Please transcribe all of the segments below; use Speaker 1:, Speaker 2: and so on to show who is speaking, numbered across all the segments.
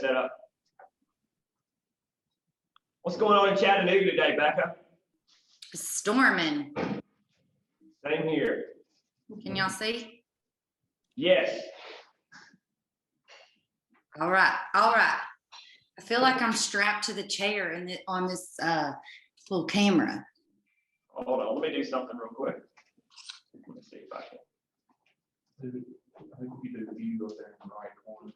Speaker 1: set up. What's going on in Chattanooga today, Bekah?
Speaker 2: Storming.
Speaker 1: Same here.
Speaker 2: Can y'all see?
Speaker 1: Yes.
Speaker 2: All right. All right. I feel like I'm strapped to the chair on this little camera.
Speaker 1: Hold on. Let me do something real quick. Let me see if I can.
Speaker 3: I think we did a view up there in the right corner.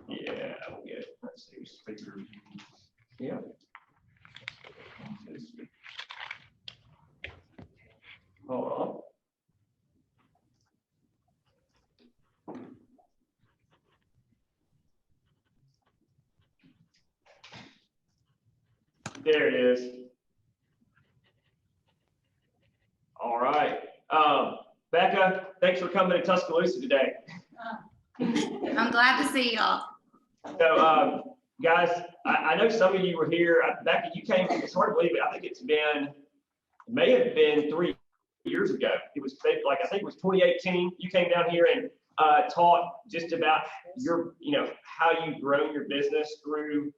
Speaker 1: Yeah, we'll get it. Let's see.
Speaker 3: Speaker view.
Speaker 1: Yeah. Hold on. There it is. All right. Bekah, thanks for coming to Tuscaloosa today.
Speaker 2: I'm glad to see y'all.
Speaker 1: So, guys, I know some of you were here. Bekah, you came, it's hard to believe it. I think it may have been 3 years ago. It was like, I think it was 2018. You came down here and taught just about your, how you've grown your business through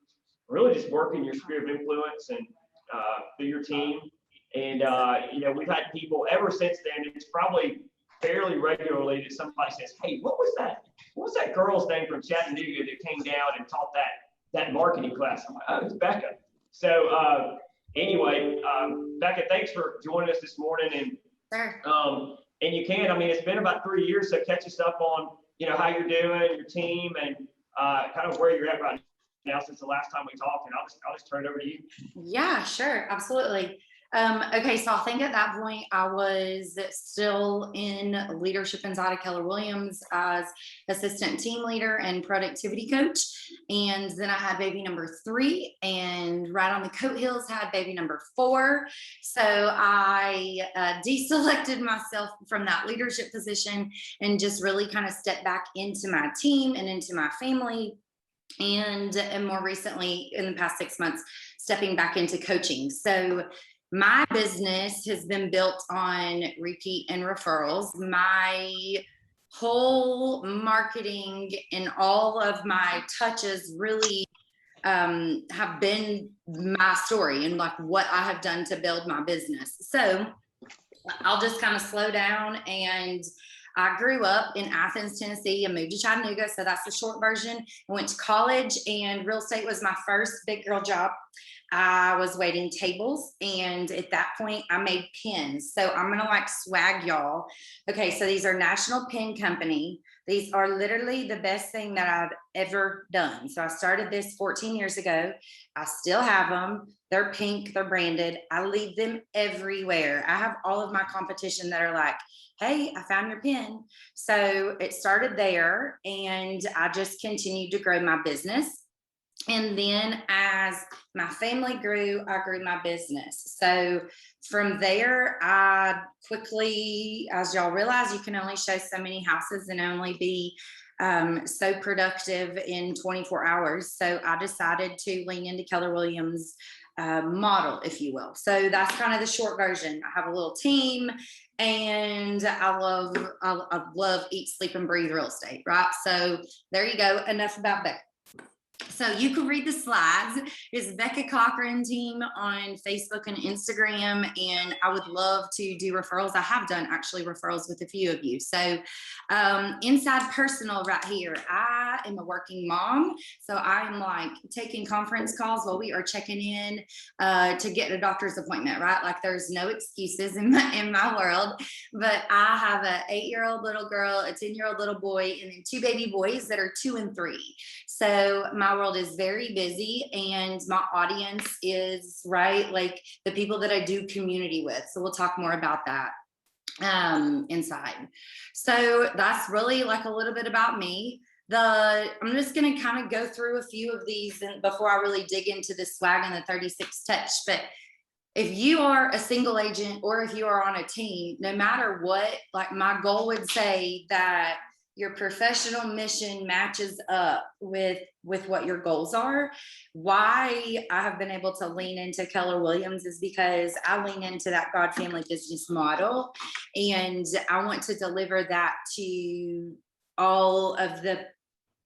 Speaker 1: really just working your sphere of influence and through your team. And, we've had people ever since then. It's probably fairly regularly that somebody says, hey, what was that girl's name from Chattanooga that came down and taught that marketing class? I'm like, oh, it's Bekah. So anyway, Bekah, thanks for joining us this morning. And
Speaker 2: Sure.
Speaker 1: And you can, it's been about 3 years, so catch us up on, how you're doing, your team, and kind of where you're at right now since the last time we talked. And I'll just turn it over to you.
Speaker 2: Yeah, sure. Absolutely. Okay, so I think at that point I was still in leadership inside of Keller Williams as assistant team leader and productivity coach. And then I had baby number 3, and right on the coattails had baby number 4. So I deselected myself from that leadership position and just really kind of stepped back into my team and into my family. And more recently, in the past 6 months, stepping back into coaching. So my business has been built on repeat and referrals. My whole marketing and all of my touches really have been my story and like what I have done to build my business. So I'll just kind of slow down. And I grew up in Athens, Tennessee, and moved to Chattanooga. So that's the short version. I went to college, and real estate was my first big girl job. I was waiting tables, and at that point I made pins. So I'm going to swag y'all. Okay. So these are National Pin Company. These are literally the best thing that I've ever done. So I started this 14 years ago. I still have them. They're pink. They're branded. I leave them everywhere. I have all of my competition that are like, hey, I found your pin. So it started there, and I just continued to grow my business. And then as my family grew, I grew my business. So from there, I quickly, as y'all realize, you can only show so many houses and only be so productive in 24 hours. So I decided to lean into Keller Williams model, if you will. So that's kind of the short version. I have a little team, and I love eat, sleep, and breathe real estate, right? So there you go. Enough about Bekah. So you can read the slides. It's Bekah Cochran team on Facebook and Instagram, and I would love to do referrals. I have done actually referrals with a few of you. So inside personal right here, I am a working mom. So I'm taking conference calls while we are checking in to get a doctor's appointment, right? Like there's no excuses in my world. But I have an 8-year-old little girl, a 10-year-old little boy, and then 2 baby boys that are 2 and 3. So my world is very busy, and my audience is the people that I do community with. So we'll talk more about that inside. So that's really a little bit about me. I'm just going to kind of go through a few of these before I really dig into the swag and the 36 touch. But if you are a single agent or if you are on a team, no matter what, my goal would say that your professional mission matches up with what your goals are. Why I have been able to lean into Keller Williams is because I lean into that God family business model, and I want to deliver that to all of the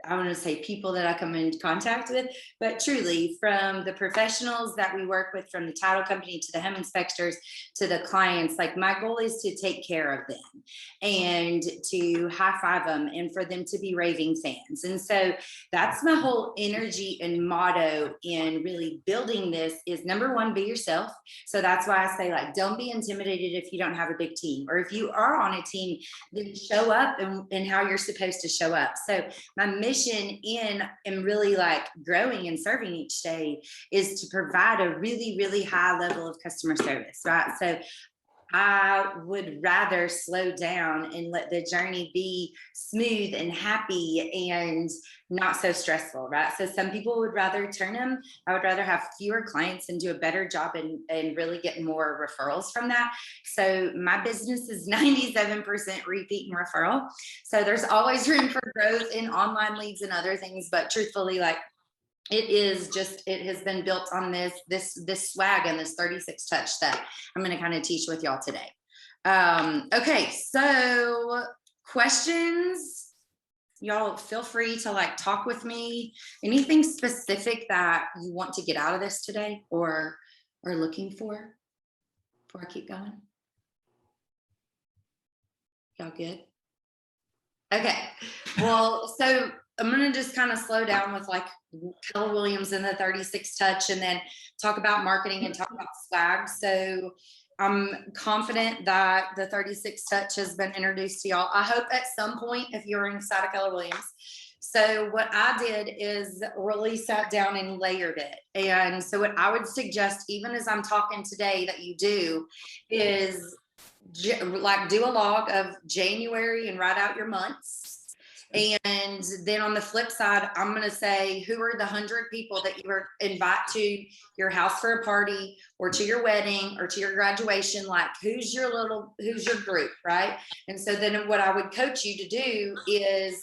Speaker 2: I want to say people that I come in contact with, but truly from the professionals that we work with, from the title company to the home inspectors to the clients, like my goal is to take care of them and to high five them and for them to be raving fans. And so that's my whole energy and motto in really building this is number one, be yourself. So that's why I say, like, don't be intimidated if you don't have a big team, or if you are on a team, then show up and how you're supposed to show up. So my mission in and really like growing and serving each day is to provide a really, really high level of customer service, right? So I would rather slow down and let the journey be smooth and happy and not so stressful, right? So some people would rather turn them. I would rather have fewer clients and do a better job and really get more referrals from that. So my business is 97% repeat and referral. So there's always room for growth in online leads and other things. But truthfully, like, it has been built on this swag and this 36 touch that I'm going to kind of teach with y'all today. Okay, so questions, y'all feel free to like talk with me. Anything specific that you want to get out of this today or are looking for before I keep going? Y'all good? Okay, well, so I'm going to just kind of slow down with like Keller Williams and the 36 touch, and then talk about marketing and talk about swag. So I'm confident that the 36 touch has been introduced to y'all. I hope at some point, if you're inside of Keller Williams. So what I did is really sat down and layered it. And so what I would suggest, even as I'm talking today, that you do is like do a log of January and write out your months. And then on the flip side, I'm going to say, who are the 100 people that you were invite to your house for a party or to your wedding or to your graduation? Like, who's your group, right? And so then what I would coach you to do is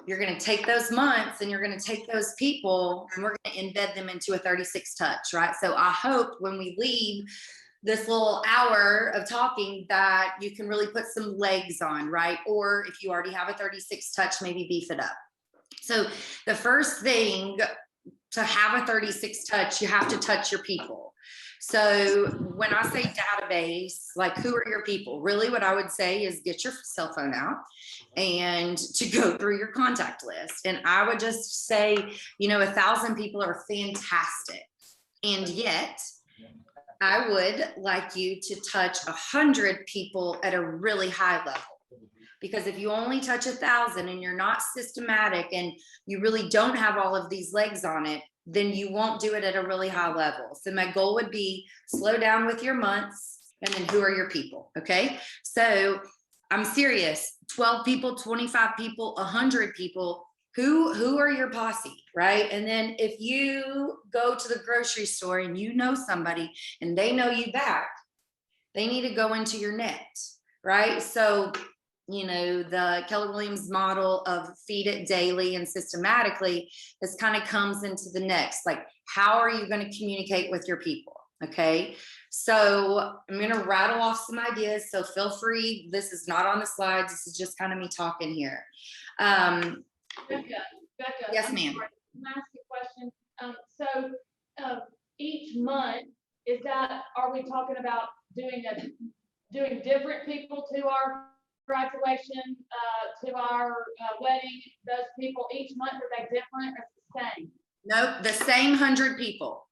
Speaker 2: you're going to take those months and you're going to take those people and we're going to embed them into a 36 touch, right? So I hope when we leave this little hour of talking that you can really put some legs on, right? Or if you already have a 36 touch, maybe beef it up. So the first thing to have a 36 touch, you have to touch your people. So when I say database, like, who are your people? Really what I would say is get your cell phone out and to go through your contact list. And I would just say, 1,000 people are fantastic. And yet I would like you to touch 100 people at a really high level. Because if you only touch 1,000 and you're not systematic and you really don't have all of these legs on it, then you won't do it at a really high level. So my goal would be slow down with your months and then who are your people, okay? So I'm serious, 12 people, 25 people, 100 people, who are your posse, right? And then if you go to the grocery store and you know somebody and they know you back, they need to go into your net, right? So, the Keller Williams model of feed it daily and systematically, this kind of comes into the next, like, how are you going to communicate with your people? Okay. So I'm going to rattle off some ideas. So feel free. This is not on the slides. This is just kind of me talking here.
Speaker 4: Bekah,
Speaker 2: yes, ma'am.
Speaker 4: Can I ask a question? So each month, are we talking about doing different people to our graduation, to our wedding? Those people each month, are they different or the same?
Speaker 2: Nope, the same 100 people.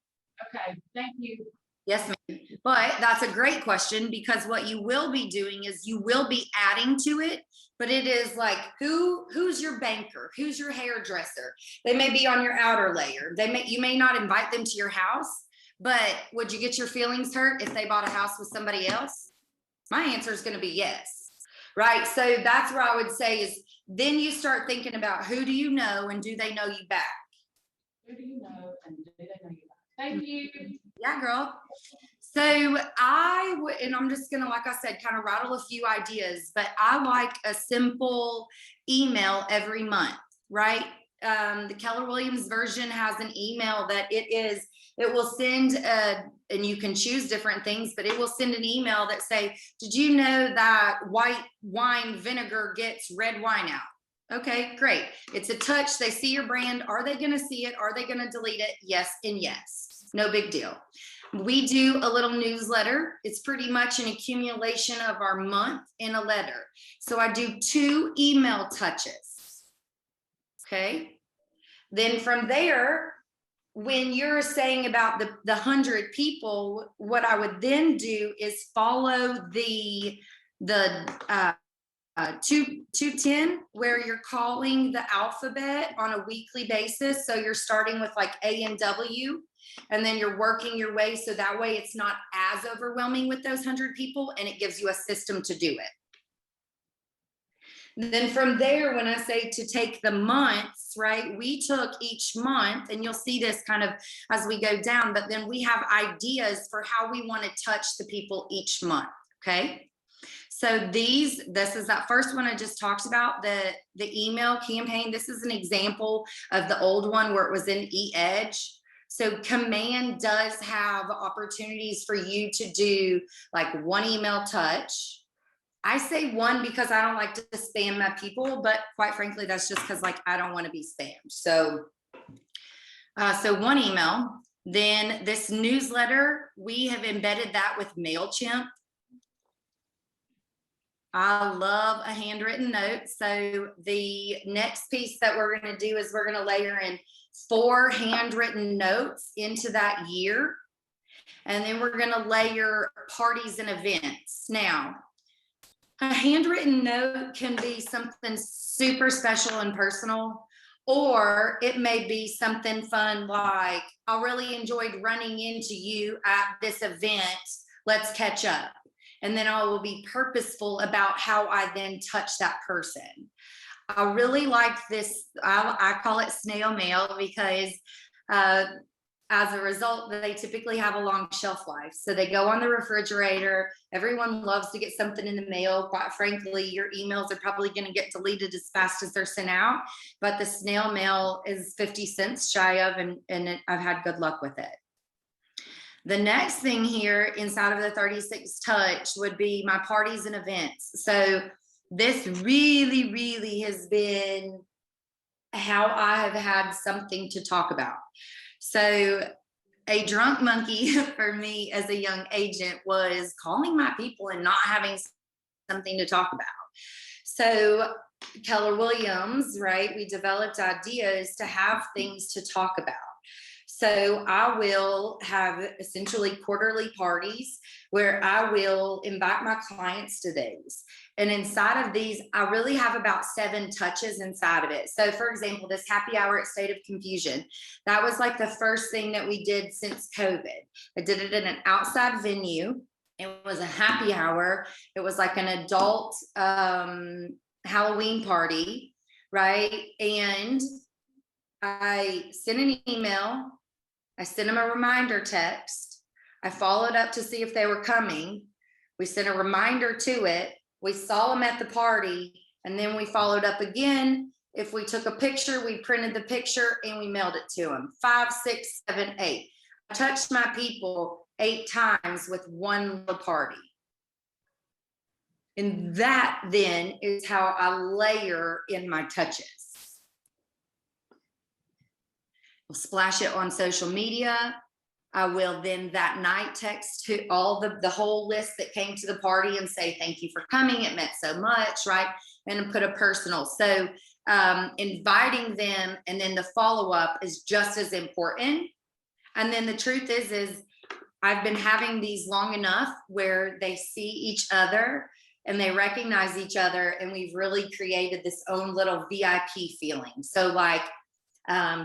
Speaker 4: Okay, thank you.
Speaker 2: Yes, ma'am. But that's a great question, because what you will be doing is you will be adding to it, but it is like, who's your banker? Who's your hairdresser? They may be on your outer layer. You may not invite them to your house, but would you get your feelings hurt if they bought a house with somebody else? My answer is going to be yes, right? So that's where I would say is then you start thinking about who do you know and do they know you back?
Speaker 4: Who do you know and do they know you back? Thank you.
Speaker 2: Yeah, girl. So and I'm just gonna, like I said, kind of rattle a few ideas, but I like a simple email every month, right? The Keller Williams version has an email that it will send, and you can choose different things, but it will send an email that say, did you know that white wine vinegar gets red wine out? Okay, great. It's a touch. They see your brand. Are they going to see it? Are they going to delete it? Yes and yes. No big deal. We do a little newsletter. It's pretty much an accumulation of our month in a letter. So I do 2 email touches. Okay. Then from there, when you're saying about the 100 people, what I would then do is follow the 210, where you're calling the alphabet on a weekly basis. So you're starting with like A and W, and then you're working your way. So that way it's not as overwhelming with those 100 people, and it gives you a system to do it. Then from there, when I say to take the months, right, we took each month, and you'll see this kind of as we go down, but then we have ideas for how we want to touch the people each month. Okay. So this is that first one I just talked about, the email campaign. This is an example of the old one where it was in e-edge. So Command does have opportunities for you to do like 1 email touch. I say 1 because I don't like to spam my people, but quite frankly, that's just because like I don't want to be spammed. So 1 email. Then this newsletter, we have embedded that with MailChimp. I love a handwritten note. So the next piece that we're going to do is we're going to layer in 4 handwritten notes into that year. And then we're going to layer parties and events. Now, a handwritten note can be something super special and personal, or it may be something fun like, I really enjoyed running into you at this event. Let's catch up. And then I will be purposeful about how I then touch that person. I really like this. I call it snail mail because as a result, they typically have a long shelf life. So they go on the refrigerator. Everyone loves to get something in the mail. Quite frankly, your emails are probably going to get deleted as fast as they're sent out. But the snail mail is 50 cents shy of, and I've had good luck with it. The next thing here inside of the 36 touch would be my parties and events. So this really, really has been how I have had something to talk about. So a drunk monkey for me as a young agent was calling my people and not having something to talk about. So Keller Williams, right, we developed ideas to have things to talk about. So I will have essentially quarterly parties where I will invite my clients to these. And inside of these, I really have about 7 touches inside of it. So for example, this happy hour at State of Confusion, that was like the first thing that we did since COVID. I did it in an outside venue. It was a happy hour. It was like an adult Halloween party, right? And I sent an email. I sent them a reminder text. I followed up to see if they were coming. We sent a reminder to it. We saw them at the party, and then we followed up again. If we took a picture, we printed the picture and we mailed it to them. 5, 6, 7, 8. I touched my people 8 times with one little party. And that then is how I layer in my touches. We'll splash it on social media. I will then that night text to all the whole list that came to the party and say, thank you for coming. It meant so much, right? And put a personal. So inviting them and then the follow-up is just as important. And then the truth is I've been having these long enough where they see each other and they recognize each other. And we've really created this own little VIP feeling. So like,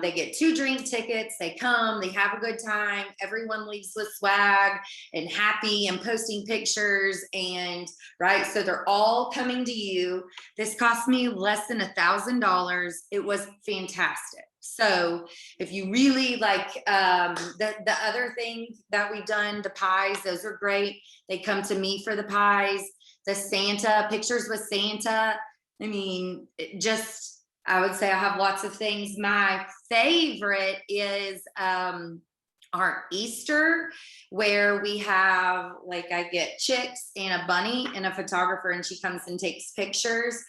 Speaker 2: they get 2 drink tickets, they come, they have a good time, everyone leaves with swag and happy and posting pictures, and right, so they're all coming to you. This cost me less than $1,000. It was fantastic. So if you really like the other thing that we've done, the pies, those are great. They come to me for the pies. The Santa, pictures with Santa, I mean, I would say I have lots of things. My favorite is our Easter, where we have, like, I get chicks and a bunny and a photographer, and she comes and takes pictures.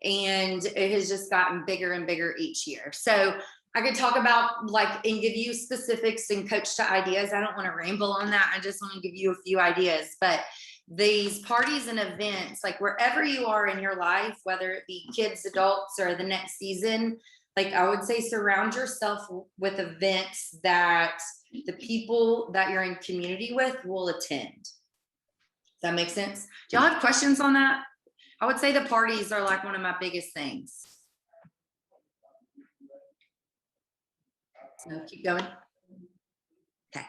Speaker 2: and it has just gotten bigger and bigger each year. So I could talk about like and give you specifics and coach to ideas. I don't want to ramble on that. I just want to give you a few ideas. But these parties and events, like wherever you are in your life, whether it be kids, adults, or the next season, like I would say surround yourself with events that the people that you're in community with will attend. Does that make sense? Do y'all have questions on that? I would say the parties are like one of my biggest things. So keep going. Okay.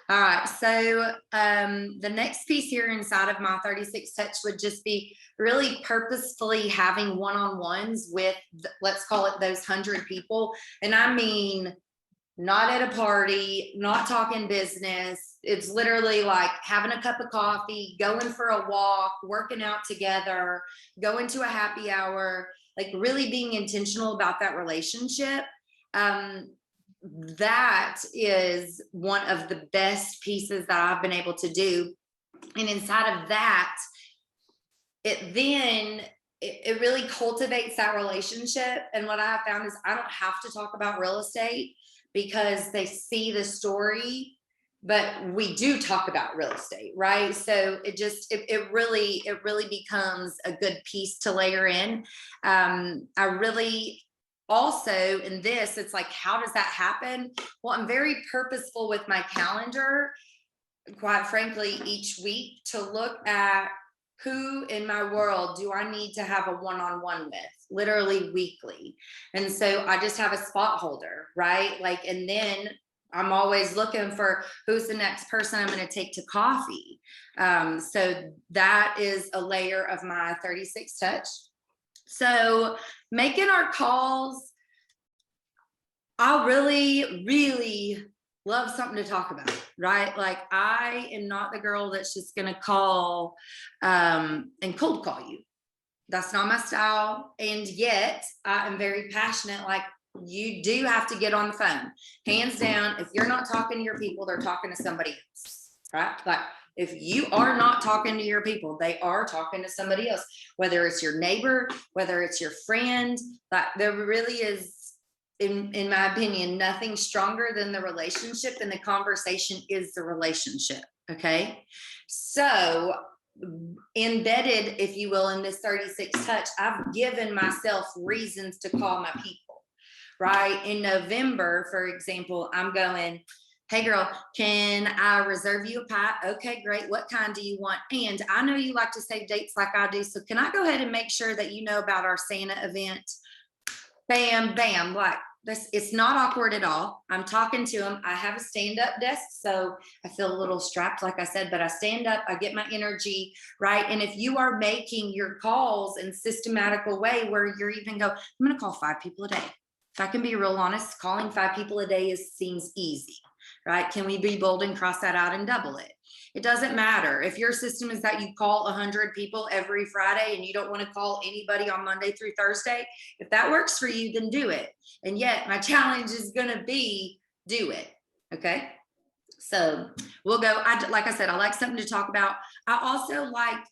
Speaker 2: All right. So the next piece here inside of my 36 touch would just be really purposefully having one-on-ones with, let's call it those 100 people. And I mean, not at a party, not talking business. It's literally like having a cup of coffee, going for a walk, working out together, going to a happy hour, like really being intentional about that relationship. That is one of the best pieces that I've been able to do. And inside of that, it really cultivates that relationship. And what I have found is I don't have to talk about real estate because they see the story, but we do talk about real estate, right? So it really becomes a good piece to layer in. I really also in this, it's like, how does that happen? Well, I'm very purposeful with my calendar, quite frankly, each week to look at who in my world do I need to have a one-on-one with, literally weekly. And so I just have a spot holder, right? Like, and then I'm always looking for who's the next person I'm going to take to coffee. So that is a layer of my 36 touch. So making our calls, I really, really love something to talk about, right? Like I am not the girl that's just going to call and cold call you. That's not my style. And yet I am very passionate. Like you do have to get on the phone, hands down. If you're not talking to your people, they're talking to somebody else, right? Like if you are not talking to your people, they are talking to somebody else, whether it's your neighbor, whether it's your friend. Like there really is, in my opinion, nothing stronger than the relationship, and the conversation is the relationship. Okay. So embedded, if you will, in this 36 touch, I've given myself reasons to call my people, right? In November, for example, I'm going, hey girl, can I reserve you a pie? Okay, great. What kind do you want? And I know you like to save dates like I do. So can I go ahead and make sure that you know about our Santa event? Bam, bam, like this, it's not awkward at all. I'm talking to them. I have a stand-up desk, so I feel a little strapped, like I said, but I stand up, I get my energy, right? And if you are making your calls in systematical way where you're even go, I'm going to call 5 people a day. If I can be real honest, calling 5 people a day seems easy, right? Can we be bold and cross that out and double it? It doesn't matter. If your system is that you call 100 people every Friday and you don't want to call anybody on Monday through Thursday, if that works for you, then do it. And yet my challenge is going to be do it. Okay. So we'll go. Like I said, I like something to talk about. I also like,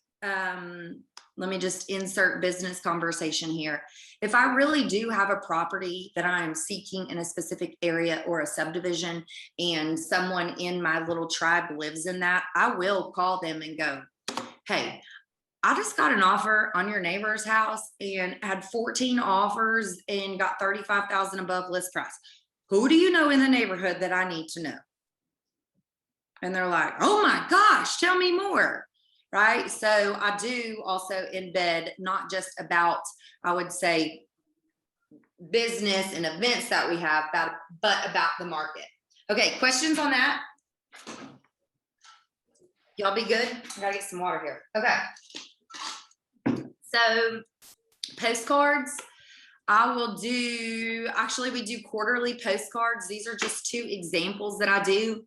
Speaker 2: let me just insert business conversation here. If I really do have a property that I'm seeking in a specific area or a subdivision and someone in my little tribe lives in that, I will call them and go, hey, I just got an offer on your neighbor's house and had 14 offers and got 35,000 above list price. Who do you know in the neighborhood that I need to know? And they're like, oh my gosh, tell me more. Right. So I do also embed not just about, I would say, business and events that we have, but about the market. Okay. Questions on that? Y'all be good? I gotta get some water here. Okay. So postcards, I will do, actually we do quarterly postcards. These are just 2 examples that I do.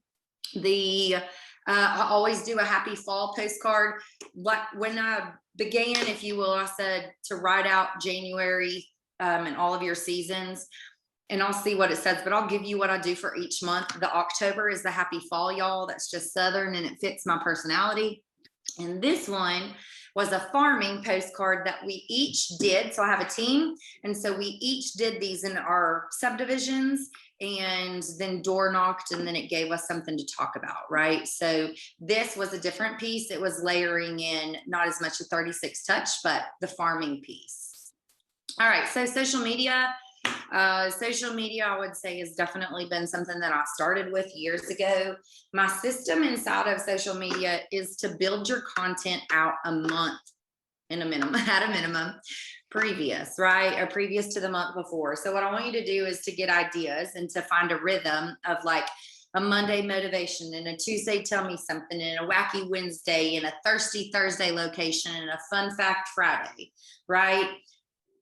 Speaker 2: I always do a happy fall postcard. Like when I began, if you will, I said to write out January and all of your seasons, and I'll see what it says, but I'll give you what I do for each month. The October is the happy fall, y'all. That's just Southern and it fits my personality. And this one, was a farming postcard that we each did. So I have a team. And so we each did these in our subdivisions and then door knocked, and then it gave us something to talk about, right? So this was a different piece. It was layering in not as much a 36 touch, but the farming piece. All right, so social media. Social media, I would say, has definitely been something that I started with years ago. My system inside of social media is to build your content out a month in a minimum, at a minimum, previous, right? Or previous to the month before. So what I want you to do is to get ideas and to find a rhythm of like a Monday motivation and a Tuesday tell me something and a wacky Wednesday and a thirsty Thursday location and a fun fact Friday, right?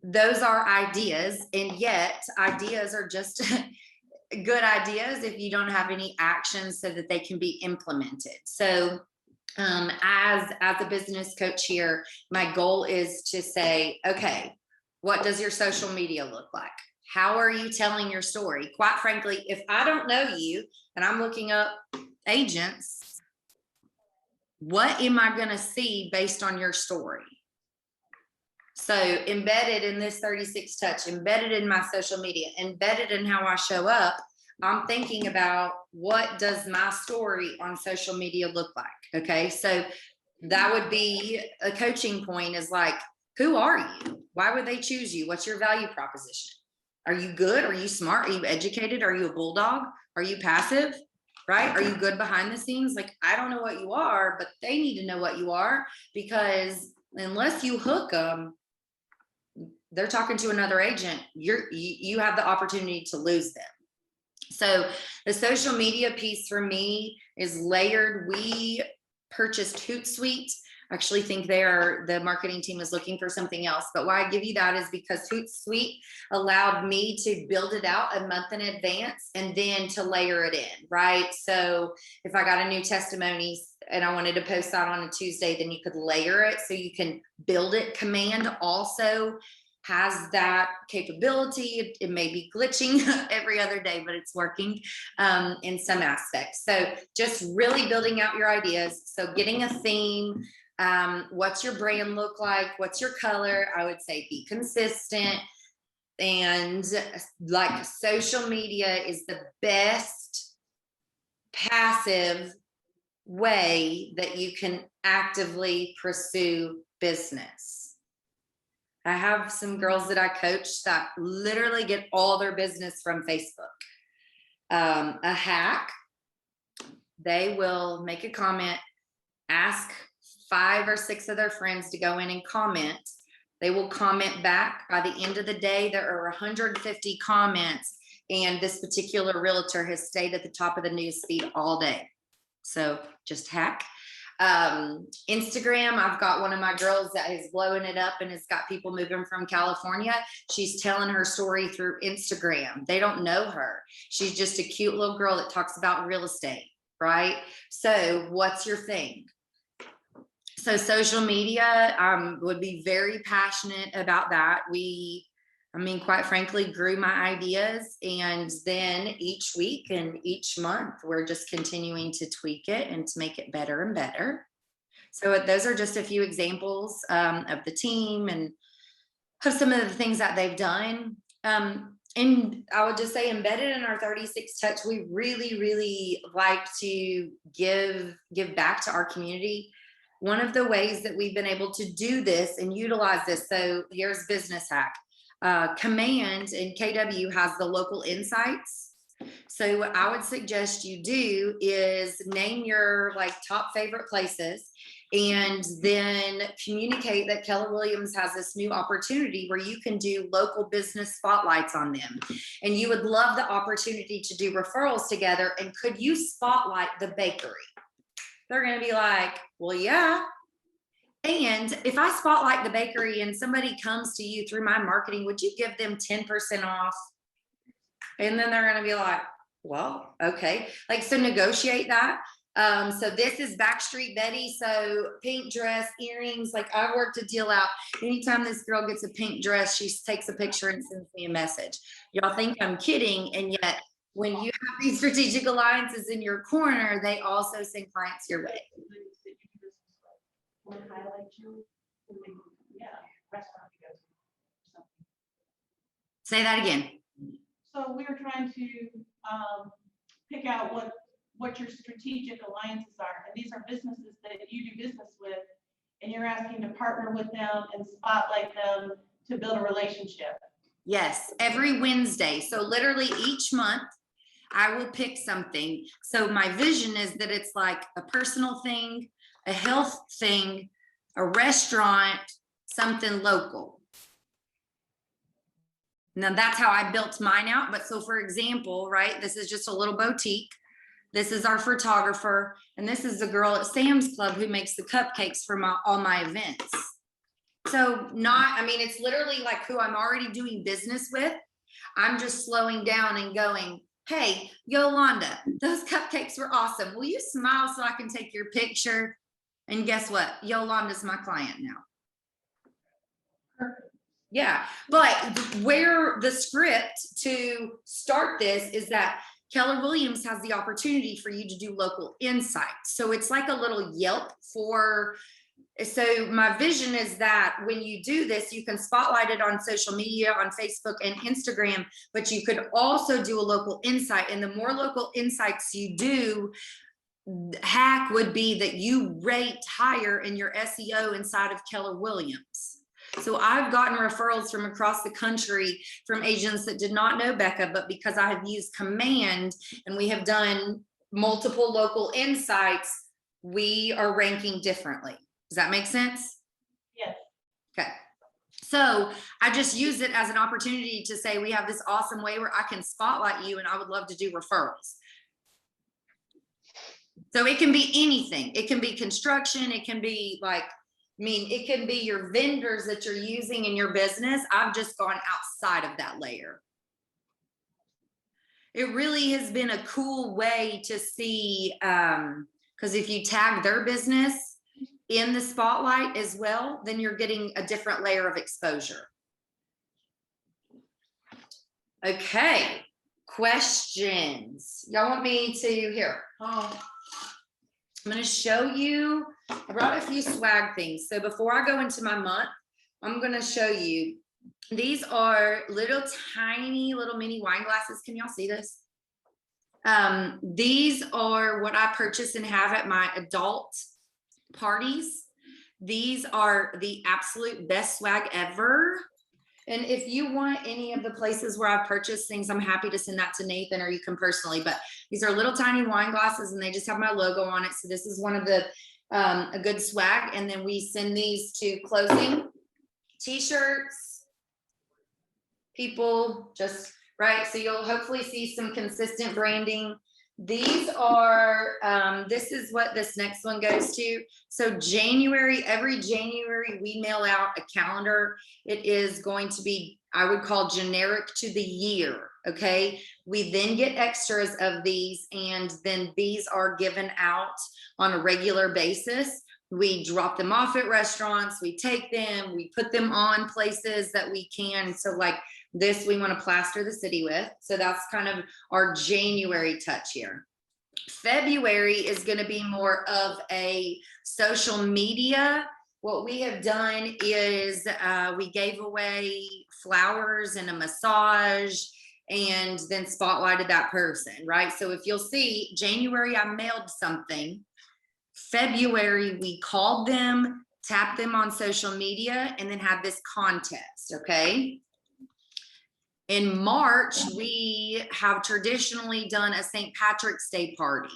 Speaker 2: Those are ideas, and yet ideas are just good ideas if you don't have any actions so that they can be implemented. So as a business coach here, my goal is to say, okay, what does your social media look like? How are you telling your story? Quite frankly, if I don't know you and I'm looking up agents, what am I going to see based on your story? So embedded in this 36 touch, embedded in my social media, embedded in how I show up, I'm thinking about what does my story on social media look like? Okay. So that would be a coaching point, is like, who are you? Why would they choose you? What's your value proposition? Are you good? Are you smart? Are you educated? Are you a bulldog? Are you passive? Right? Are you good behind the scenes? Like, I don't know what you are, but they need to know what you are, because unless you hook them, they're talking to another agent. You have the opportunity to lose them. So the social media piece for me is layered. We purchased Hootsuite. I actually think the marketing team is looking for something else. But why I give you that is because Hootsuite allowed me to build it out a month in advance and then to layer it in, right? So if I got a new testimony and I wanted to post that on a Tuesday, then you could layer it so you can build it. Command also has that capability. It may be glitching every other day, but it's working in some aspects. So just really building out your ideas. So getting a theme. What's your brand look like? What's your color? I would say be consistent. And like, social media is the best passive way that you can actively pursue business. I have some girls that I coach that literally get all their business from Facebook. A hack, they will make a comment, ask 5 or 6 of their friends to go in and comment. They will comment back. By the end of the day, there are 150 comments, and this particular realtor has stayed at the top of the news feed all day. So just hack. Instagram, I've got one of my girls that is blowing it up and has got people moving from California. She's telling her story through Instagram. They don't know her. She's just a cute little girl that talks about real estate, right? So what's your thing? So social media, would be very passionate about that. Quite frankly, grew my ideas, and then each week and each month, we're just continuing to tweak it and to make it better and better. So those are just a few examples of the team and of some of the things that they've done. And I would just say, embedded in our 36 touch, we really, really like to give back to our community. One of the ways that we've been able to do this and utilize this, so here's business hack. Command and KW has the local insights. So what I would suggest you do is name your top favorite places, and then communicate that Keller Williams has this new opportunity where you can do local business spotlights on them. And you would love the opportunity to do referrals together. And could you spotlight the bakery? They're going to be like, well, yeah. And if I spotlight the bakery and somebody comes to you through my marketing, would you give them 10% off? And then they're going to be like, well, okay. So negotiate that. So this is Backstreet Betty. So pink dress, earrings. I worked a deal out. Anytime this girl gets a pink dress, she takes a picture and sends me a message. Y'all think I'm kidding. And yet when you have these strategic alliances in your corner, they also send clients your way.
Speaker 5: Yeah, restaurant to go to. or something.
Speaker 2: Say that again.
Speaker 5: So we were trying to pick out what your strategic alliances are. And these are businesses that you do business with, and you're asking to partner with them and spotlight them to build a relationship.
Speaker 2: Yes, every Wednesday. So literally each month, I will pick something. So my vision is that it's like a personal thing, a health thing, a restaurant, something local. Now that's how I built mine out. But so for example, right, this is just a little boutique. This is our photographer, and this is the girl at Sam's Club who makes the cupcakes for all my events. So I mean, it's literally like who I'm already doing business with. I'm just slowing down and going, hey, Yolanda, those cupcakes were awesome. Will you smile so I can take your picture? And guess what? Yolanda's my client now. Yeah, but where the script to start this is that Keller Williams has the opportunity for you to do local insights. So it's like a little Yelp so my vision is that when you do this, you can spotlight it on social media, on Facebook and Instagram, but you could also do a local insight. And the more local insights you do, hack would be that you rate higher in your SEO inside of Keller Williams. So I've gotten referrals from across the country from agents that did not know Bekah, but because I have used Command and we have done multiple local insights, we are ranking differently. Does that make sense?
Speaker 5: Yes.
Speaker 2: Okay. So I just use it as an opportunity to say, we have this awesome way where I can spotlight you and I would love to do referrals. So it can be anything. It can be construction. It can be like, it can be your vendors that you're using in your business. I've just gone outside of that layer. It really has been a cool way to see, because if you tag their business in the spotlight as well, then you're getting a different layer of exposure. Okay, questions. Y'all want me to here? Oh, I'm going to show you. I brought a few swag things. So before I go into my month, I'm going to show you. These are little tiny little mini wine glasses. Can y'all see this? These are what I purchase and have at my adult parties. These are the absolute best swag ever. And if you want any of the places where I've purchased things, I'm happy to send that to Nathan, or you can personally, but these are little tiny wine glasses and they just have my logo on it. So this is one of the, a good swag. And then we send these to closing, t-shirts, people just, right. So you'll hopefully see some consistent branding. These are, this is what this next one goes to. So January, every January, we mail out a calendar. It is going to be, I would call generic to the year. Okay. We then get extras of these, and then these are given out on a regular basis. We drop them off at restaurants. We take them, we put them on places that we can. So like this, we want to plaster the city with. So that's kind of our January touch here. February is going to be more of a social media. What we have done is we gave away flowers and a massage and then spotlighted that person, right? So if you'll see, January, I mailed something. February, we called them, tapped them on social media, and then had this contest, okay? In March, we have traditionally done a St. Patrick's Day party.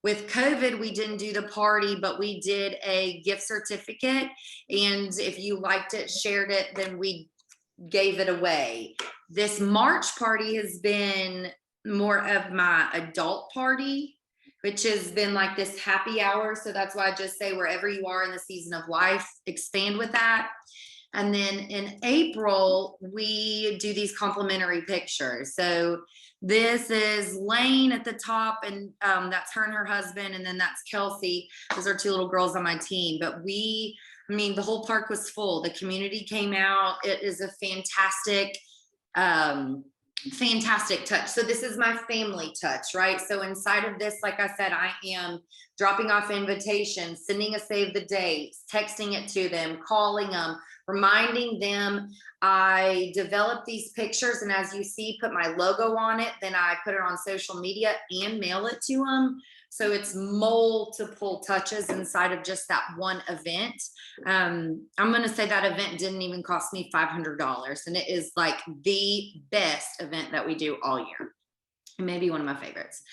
Speaker 2: With COVID, we didn't do the party, but we did a gift certificate. And if you liked it, shared it, then we gave it away. This March party has been more of my adult party, which has been like this happy hour. So that's why I just say wherever you are in the season of life, expand with that. And then in April, we do these complimentary pictures. So this is Lane at the top, and that's her and her husband. And then that's Kelsey. Those are two little girls on my team. But I mean, the whole park was full. The community came out. It is a fantastic fantastic touch. So this is my family touch, right? So inside of this, like I said, I am dropping off invitations, sending a save the dates, texting it to them, calling them, reminding them. I develop these pictures, and as you see, put my logo on it. Then I put it on social media and mail it to them. So it's multiple touches inside of just that one event. I'm going to say that event didn't even cost me $500, and it is like the best event that we do all year. Maybe one of my favorites.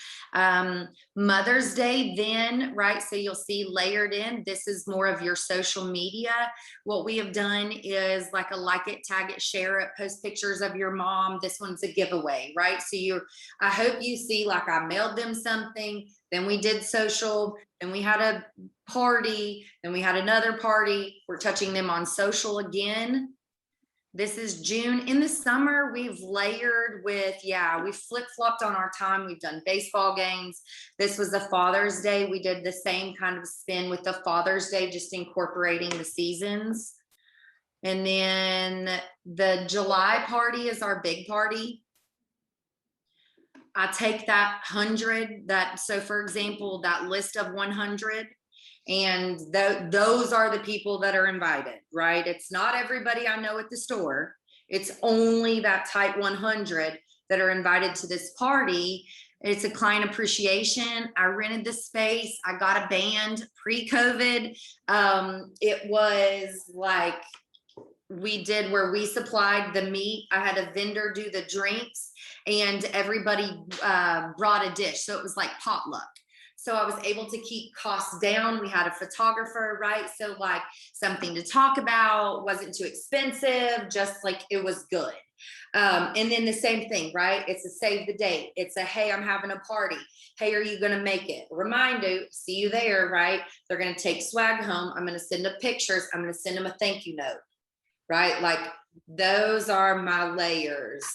Speaker 2: Mother's Day then, right? So you'll see layered in, this is more of your social media. What we have done is like a like it, tag it, share it, post pictures of your mom. This one's a giveaway, right? So I hope you see, like, I mailed them something, then we did social, then we had a party, then we had another party. We're touching them on social again. This is June. In the summer, we've layered with, we flip-flopped on our time. We've done baseball games. This was a Father's Day. We did the same kind of spin with the Father's Day, just incorporating the seasons. And then the July party is our big party. I take that 100, so for example, that list of 100, and those are the people that are invited, right? It's not everybody I know at the store. It's only that type 100 that are invited to this party. It's a client appreciation. I rented the space. I got a band pre-COVID. It was like, we did where we supplied the meat. I had a vendor do the drinks, and everybody brought a dish. So it was like potluck. So I was able to keep costs down. We had a photographer, right? So like something to talk about, wasn't too expensive, just like it was good. And then the same thing, right? It's a save the date. It's a, hey, I'm having a party. Hey, are you going to make it? Remind you, see you there, right? They're going to take swag home. I'm going to send them pictures. I'm going to send them a thank you note, right? Like those are my layers,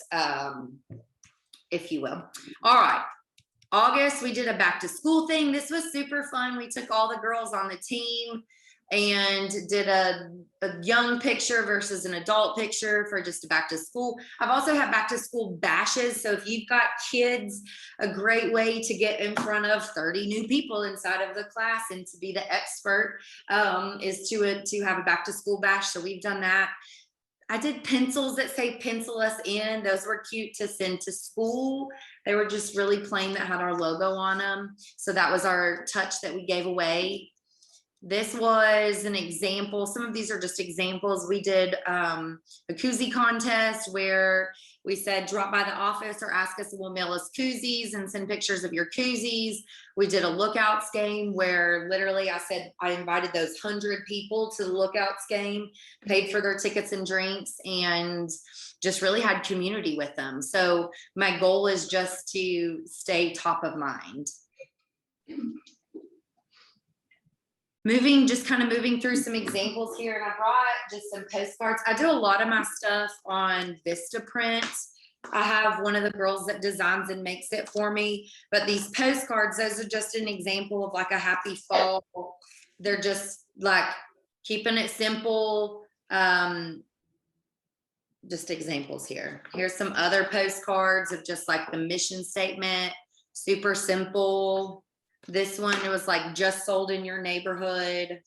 Speaker 2: if you will. All right. August, we did a back to school thing. This was super fun. We took all the girls on the team and did a young picture versus an adult picture for just a back to school. I've also had back to school bashes. So if you've got kids, a great way to get in front of 30 new people inside of the class and to be the expert is to have a back to school bash. So we've done that. I did pencils that say pencil us in. Those were cute to send to school. They were just really plain that had our logo on them. So that was our touch that we gave away. This was an example. Some of these are just examples. We did a koozie contest where we said, drop by the office or ask us and we'll mail us koozies and send pictures of your koozies. We did a lookouts game where literally I said, I invited those 100 people to the lookouts game, paid for their tickets and drinks, and just really had community with them. So my goal is just to stay top of mind. Moving through some examples here, and I brought just some postcards. I do a lot of my stuff on Vistaprint. I have one of the girls that designs and makes it for me, but these postcards, those are just an example of like a happy fall. They're just like keeping it simple. Just examples here. Here's some other postcards of just like the mission statement, super simple. This one, it was like just sold in your neighborhood.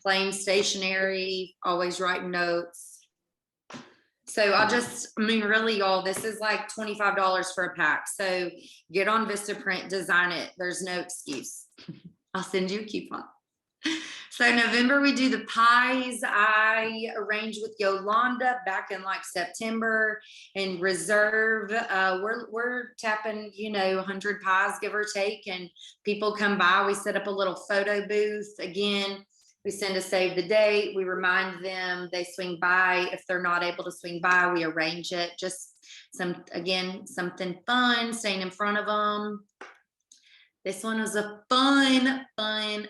Speaker 2: Plain stationery, always writing notes. So really y'all, this is like $25 for a pack. So get on Vistaprint, design it. There's no excuse. I'll send you a coupon. So November, we do the pies. I arranged with Yolanda back in like September and reserve. We're tapping, 100 pies, give or take, and people come by. We set up a little photo booth. Again, we send a save the date. We remind them, they swing by. If they're not able to swing by, we arrange it. Just something fun, staying in front of them. This one was a fun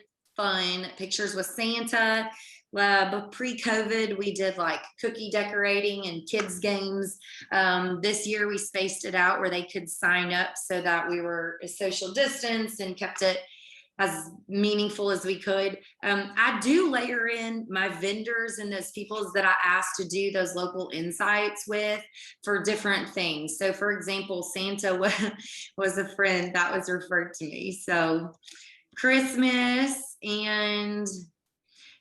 Speaker 2: pictures with Santa. Pre-COVID, we did like cookie decorating and kids games. This year we spaced it out where they could sign up so that we were social distance and kept it as meaningful as we could. I do layer in my vendors and those people that I asked to do those local insights with for different things. So for example, Santa was a friend that was referred to me. So Christmas, and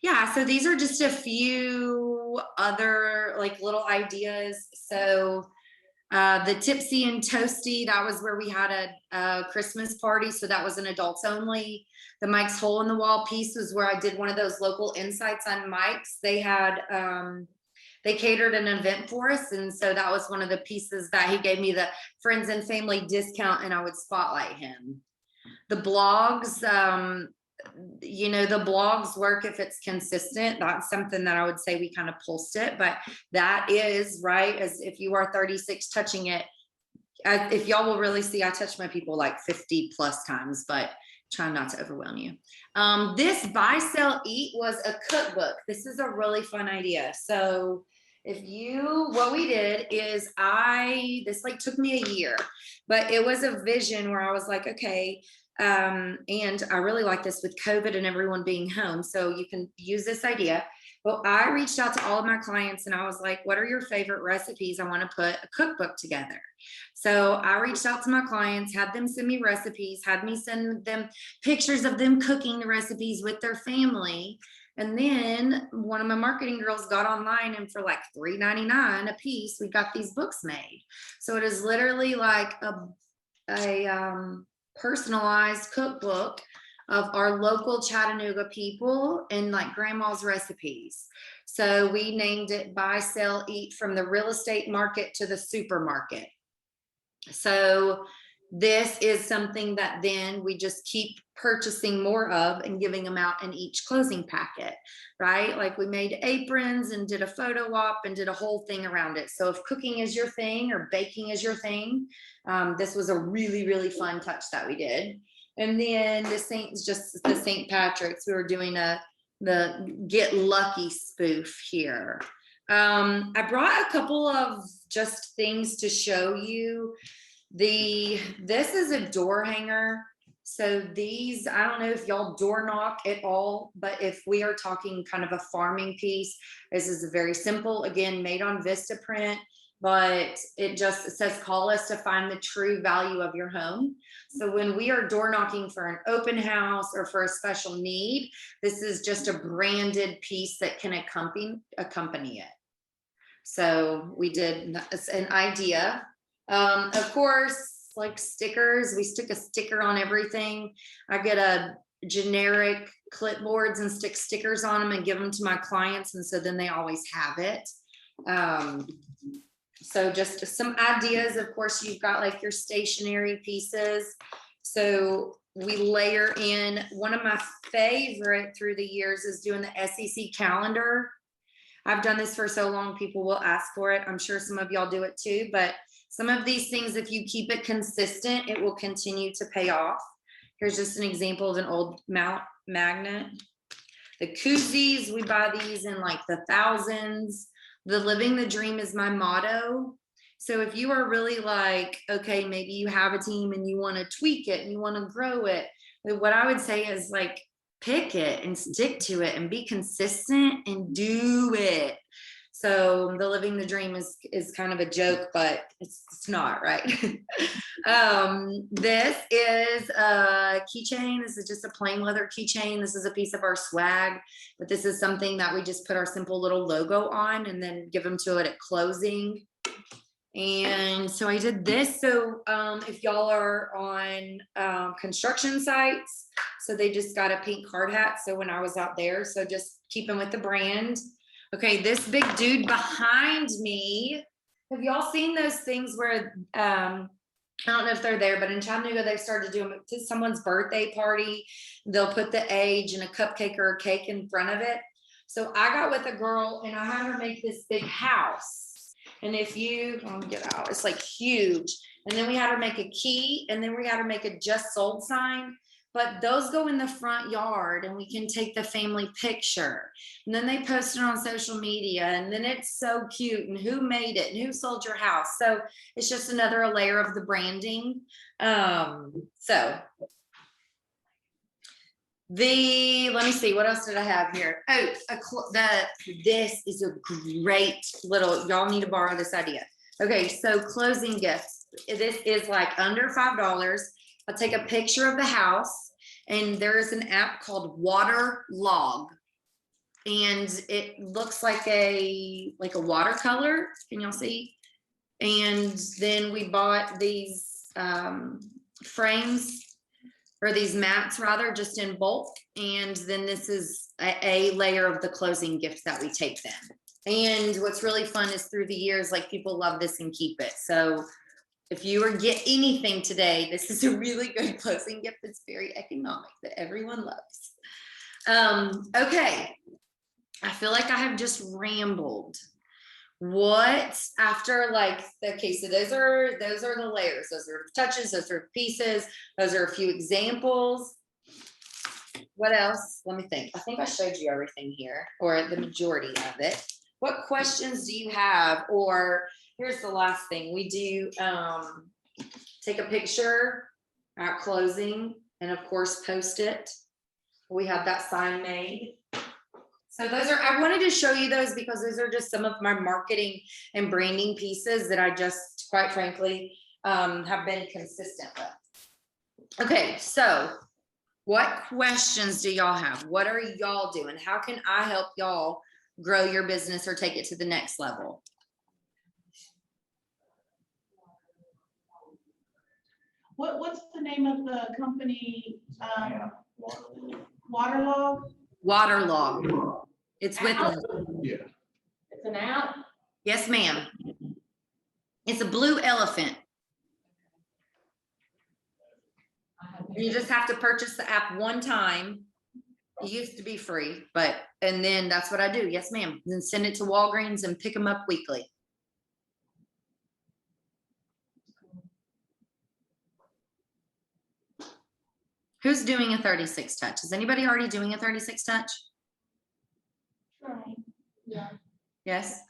Speaker 2: yeah, so these are just a few other like little ideas. So the Tipsy and Toasty, that was where we had a Christmas party. So that was an adults only. The Mike's Hole in the Wall piece was where I did one of those local insights on Mike's. They had, they catered an event for us. And so that was one of the pieces that he gave me the friends and family discount, and I would spotlight him. The blogs, you know, the blogs work if it's consistent. That's something that I would say we kind of pulsed it, but that is right. As if you are 36 touching it, if y'all will really see, I touch my people like 50 plus times, but trying not to overwhelm you. This Buy, Sell, Eat was a cookbook. This is a really fun idea. So what we did is this like took me a year, but it was a vision where I was like, okay, and I really like this with COVID and everyone being home. So you can use this idea. Well, I reached out to all of my clients and I was like, what are your favorite recipes? I want to put a cookbook together. So I reached out to my clients, had them send me recipes, had me send them pictures of them cooking the recipes with their family. And then one of my marketing girls got online, and for like $3.99 a piece, we got these books made. So it is literally like a personalized cookbook of our local Chattanooga people and like grandma's recipes. So we named it Buy, Sell, Eat, from the real estate market to the supermarket. So this is something that then we just keep purchasing more of and giving them out in each closing packet, right? Like we made aprons and did a photo op and did a whole thing around it. So if cooking is your thing or baking is your thing, this was a really, really fun touch that we did. And then the St. Patrick's, we were doing the Get Lucky spoof here. I brought a couple of just things to show you. This is a door hanger. So these, I don't know if y'all door knock at all, but if we are talking kind of a farming piece, this is a very simple, again, made on Vistaprint, but it says, call us to find the true value of your home. So when we are door knocking for an open house or for a special need, this is just a branded piece that can accompany it. So we did an idea. Of course, like stickers, we stick a sticker on everything. I get a generic clipboards and stick stickers on them and give them to my clients. And so then they always have it. So just some ideas. Of course, you've got like your stationery pieces. So we layer in, one of my favorite through the years is doing the SEC calendar. I've done this for so long, people will ask for it. I'm sure some of y'all do it too, but some of these things, if you keep it consistent, it will continue to pay off. Here's just an example of an old magnet. The koozies, we buy these in like the thousands. The living the dream is my motto. So if you are really like, okay, maybe you have a team and you want to tweak it and you want to grow it, what I would say is like, pick it and stick to it and be consistent and do it. So the living the dream is kind of a joke, but it's not, right? This is a keychain. This is just a plain leather keychain. This is a piece of our swag, but this is something that we just put our simple little logo on and then give them to it at closing. And so I did this. So if y'all are on construction sites, so they just got a pink hard hat. So when I was out there, so just keeping with the brand. Okay, this big dude behind me, have y'all seen those things where, I don't know if they're there, but in Chattanooga, they've started doing to someone's birthday party. They'll put the age and a cupcake or a cake in front of it. So I got with a girl and I had her make this big house. And if you, get out, it's like huge. And then we had her make a key, and then we had her make a just sold sign. But those go in the front yard and we can take the family picture. And then they post it on social media, and then it's so cute, and who made it and who sold your house. So it's just another layer of the branding. So Let me see, what else did I have here? Oh, this is a great little, y'all need to borrow this idea. Okay, so closing gifts. This is like under $5. I'll take a picture of the house, and there is an app called Waterlog. And it looks like a watercolor. Can y'all see? And then we bought these frames, or these mats rather, just in bulk. And then this is a layer of the closing gifts that we take them. And what's really fun is through the years, like, people love this and keep it. So if you get anything today, this is a really good closing gift that's very economic, that everyone loves. Okay, I feel like I have just rambled. What after, like, okay, so those are the layers, those are touches, those are pieces, those are a few examples. What else? Let me think. I think I showed you everything here, or the majority of it. What questions do you have? Or here's the last thing we do. Take a picture at closing, and of course post it. We have that sign made. So those are, I wanted to show you those because those are just some of my marketing and branding pieces that I just, quite frankly, have been consistent with. Okay, so what questions do y'all have? What are y'all doing? How can I help y'all grow your business or take it to the next level?
Speaker 5: What's the name of the company? Waterlog?
Speaker 2: Waterlog. It's with them.
Speaker 3: Yeah.
Speaker 4: It's an app.
Speaker 2: Yes, ma'am. It's a blue elephant. You just have to purchase the app one time. It used to be free, and then that's what I do. Yes, ma'am. Then send it to Walgreens and pick them up weekly. Who's doing a 36 touch? Is anybody already doing a 36 touch?
Speaker 6: Trying. Yeah.
Speaker 2: Yes.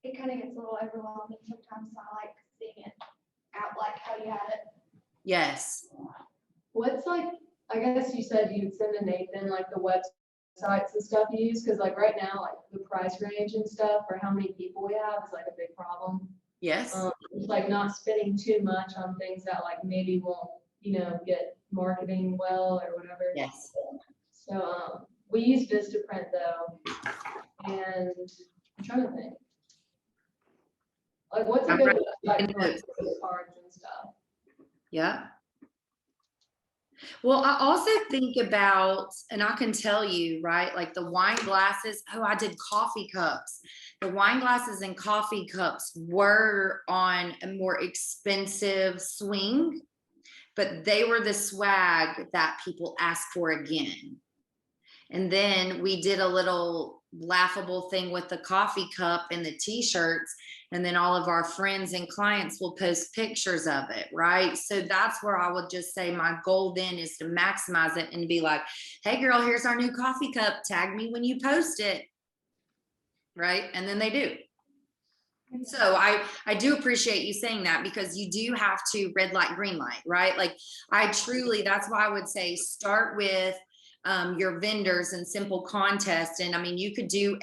Speaker 6: It kind of gets a little overwhelming sometimes. So I like seeing it out like how you had it.
Speaker 2: Yes.
Speaker 7: What's like, I guess you said you'd send to Nathan like the websites and stuff you use, because like right now, like the price range and stuff for how many people we have is like a big problem.
Speaker 2: Yes.
Speaker 7: Like not spending too much on things that like maybe won't, get marketing well or whatever.
Speaker 2: Yes.
Speaker 7: So we use Vistaprint though, and I'm trying to think. Like what's a good website for like cards and stuff?
Speaker 2: Yeah. Well, I also think about, and I can tell you, right, like the wine glasses. Oh, I did coffee cups. The wine glasses and coffee cups were on a more expensive swing, but they were the swag that people asked for again. And then we did a little laughable thing with the coffee cup and the t-shirts. And then all of our friends and clients will post pictures of it, right? So that's where I would just say my goal then is to maximize it and be like, hey girl, here's our new coffee cup. Tag me when you post it, right? And then they do. So I do appreciate you saying that, because you do have to red light, green light, right? Like that's why I would say start with your vendors and simple contests. And I mean, you could do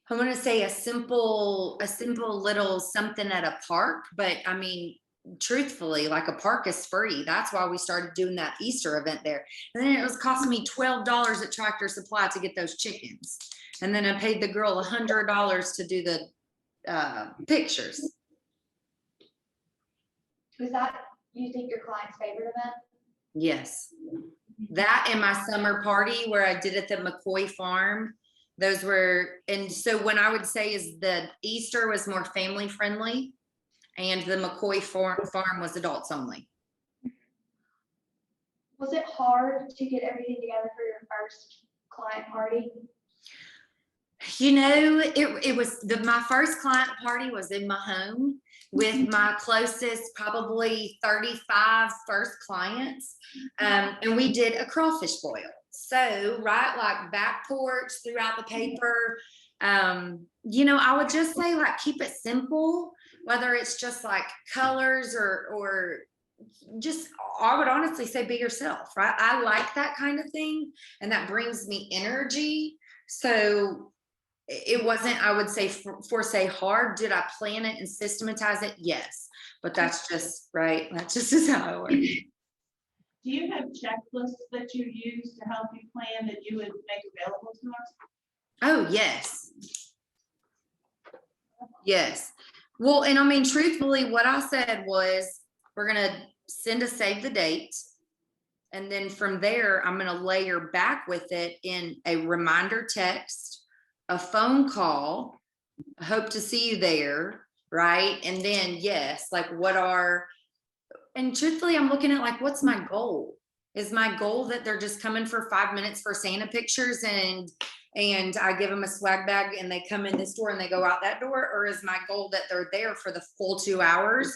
Speaker 2: I want to say a simple little something at a park, but I mean, truthfully, like a park is free. That's why we started doing that Easter event there. And then it was costing me $12 at Tractor Supply to get those chickens. And then I paid the girl $100 to do the pictures.
Speaker 6: Was that, you think, your client's favorite event?
Speaker 2: Yes. That and my summer party where I did at the McCoy farm. Those were, and so when I would say is the Easter was more family friendly and the McCoy farm was adults only.
Speaker 6: Was it hard to get everything together for your first client party?
Speaker 2: It was my first client party was in my home with my closest, probably 35 first clients. And we did a crawfish boil. So, right, like back porch throughout the paper. I would just say like, keep it simple, whether it's just like colors or just, I would honestly say be yourself, right? I like that kind of thing, and that brings me energy. So it wasn't, I would say, for say hard. Did I plan it and systematize it? Yes, but that's just right. That just is how it works.
Speaker 5: Do you have checklists that you use to help you plan that you would make available to us?
Speaker 2: Oh, yes. Yes. Well, and I mean, truthfully, what I said was, we're going to send a save the date. And then from there, I'm going to layer back with it in a reminder text, a phone call. I hope to see you there. Right. And then, yes, like and truthfully, I'm looking at like, what's my goal? Is my goal that they're just coming for 5 minutes for Santa pictures and I give them a swag bag and they come in this door and they go out that door? Or is my goal that they're there for the full 2 hours?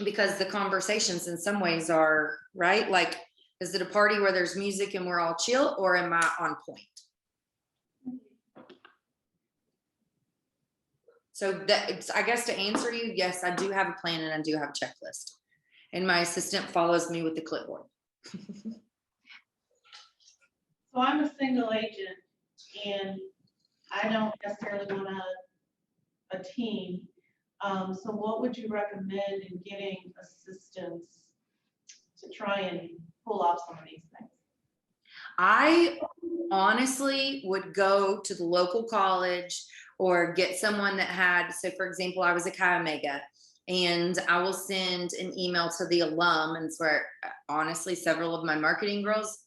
Speaker 2: Because the conversations in some ways are, right? Like, is it a party where there's music and we're all chill, or am I on point? So that, I guess, to answer you, yes, I do have a plan and I do have a checklist. And my assistant follows me with the clipboard.
Speaker 5: So I'm a single agent and I don't necessarily want a team. So what would you recommend in getting assistance to try and pull off some of these things?
Speaker 2: I honestly would go to the local college or get someone that had, so for example, I was a Chi Omega, and I will send an email to the alum, and it's where honestly several of my marketing girls,